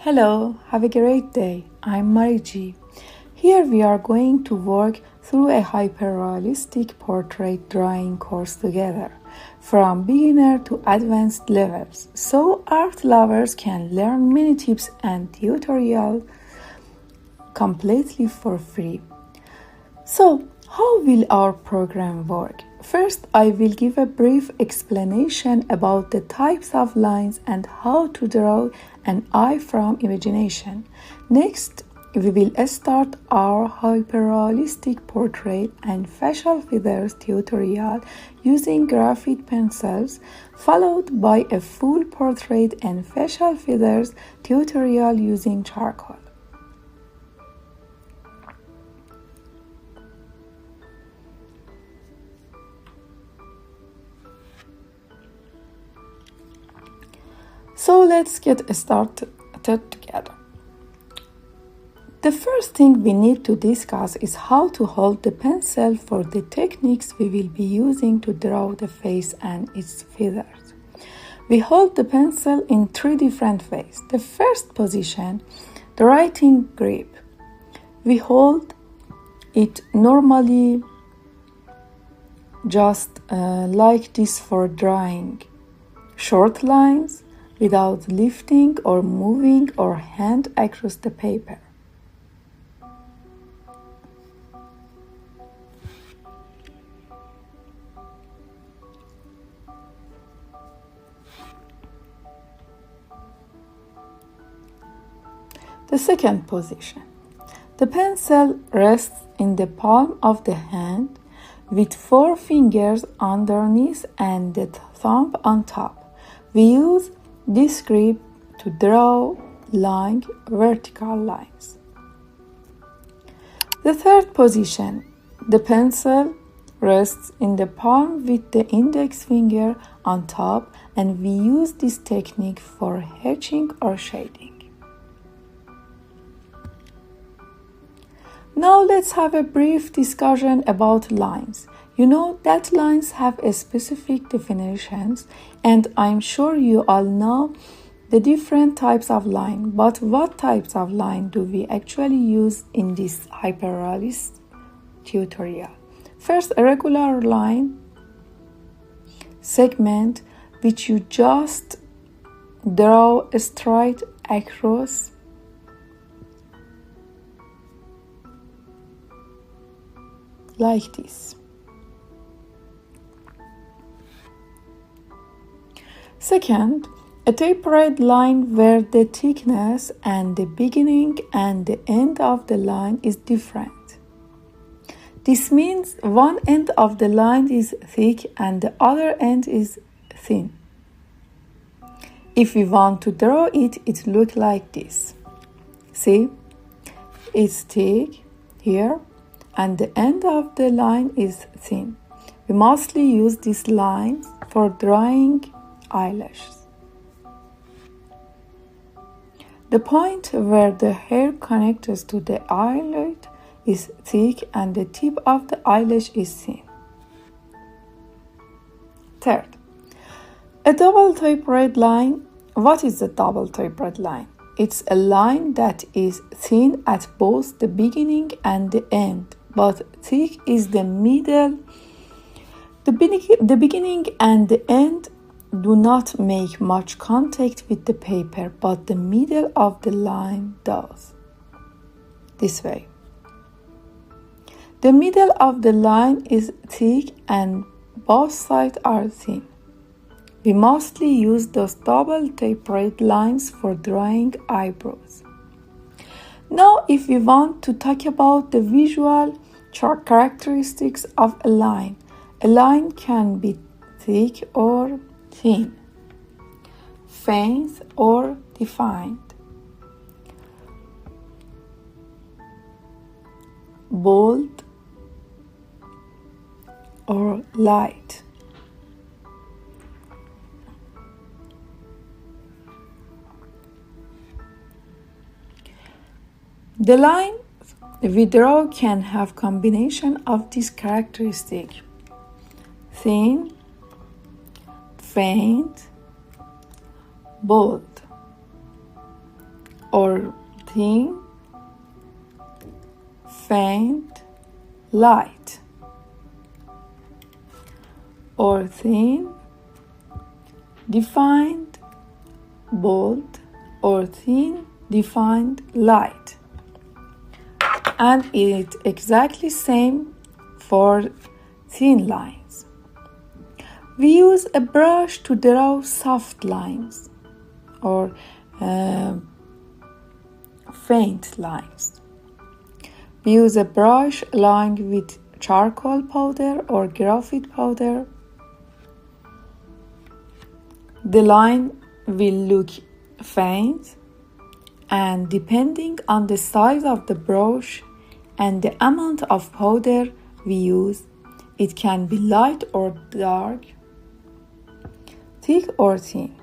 Hello, have a great day. I'm Mariji. Here we are going to work through a hyper-realistic portrait drawing course together, from beginner to advanced levels, so art lovers can learn many tips and tutorials completely for free. So, how will our program work? First, I will give a brief explanation about the types of lines and how to draw an eye from imagination. Next, we will start our hyperrealistic portrait and facial feathers tutorial using graphite pencils, followed by a full portrait and facial feathers tutorial using charcoal. So let's get started together. The first thing we need to discuss is how to hold the pencil for the techniques we will be using to draw the face and its feathers. We hold the pencil in three different ways. The first position, the writing grip. We hold it normally just like this for drawing short lines without lifting or moving our hand across the paper. The second position. The pencil rests in the palm of the hand with 4 fingers underneath and the thumb on top. We use this grip to draw long vertical lines. The third position. The pencil rests in the palm with the index finger on top, and we use this technique for hatching or shading. Now let's have a brief discussion about lines. You know that lines have a specific definitions, and I'm sure you all know the different types of line. But what types of line do we actually use in this hyperrealist tutorial? First, a regular line segment which you just draw straight across like this. Second, a tapered line where the thickness and the beginning and the end of the line is different. This means one end of the line is thick and the other end is thin. If we want to draw it, it looks like this. See, it's thick here and the end of the line is thin. We mostly use these lines for drawing eyelashes. The point where the hair connects to the eyelid is thick and the tip of the eyelash is thin. Third, a double tapered line. What is a double tapered line? It's a line that is thin at both the beginning and the end, but thick is the middle. The beginning and the end do not make much contact with the paper, but the middle of the line does. This way. The middle of the line is thick and both sides are thin. We mostly use those double tapered lines for drawing eyebrows. Now, if we want to talk about the visual characteristics of a line can be thick or thin, faint or defined, bold or light. The line we draw can have combination of these characteristics: thin, faint, bold. or thin, faint, light, or thin, defined, bold, or thin, defined, light. And it's exactly same for thin lines. We use a brush to draw soft lines or faint lines. We use a brush lined with charcoal powder or graphite powder. The line will look faint, and depending on the size of the brush and the amount of powder we use, it can be light or dark, thick or thin.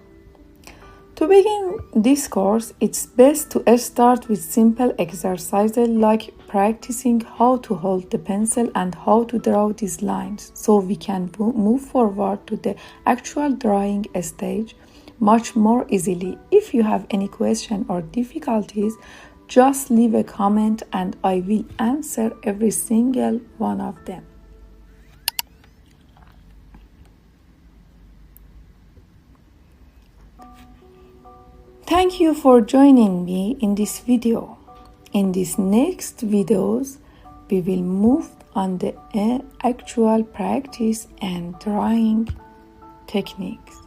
To begin this course, it's best to start with simple exercises like practicing how to hold the pencil and how to draw these lines, so we can move forward to the actual drawing stage much more easily. If you have any question or difficulties, just leave a comment and I will answer every single one of them. Thank you for joining me in this video. In these next videos, we will move on the actual practice and drawing techniques.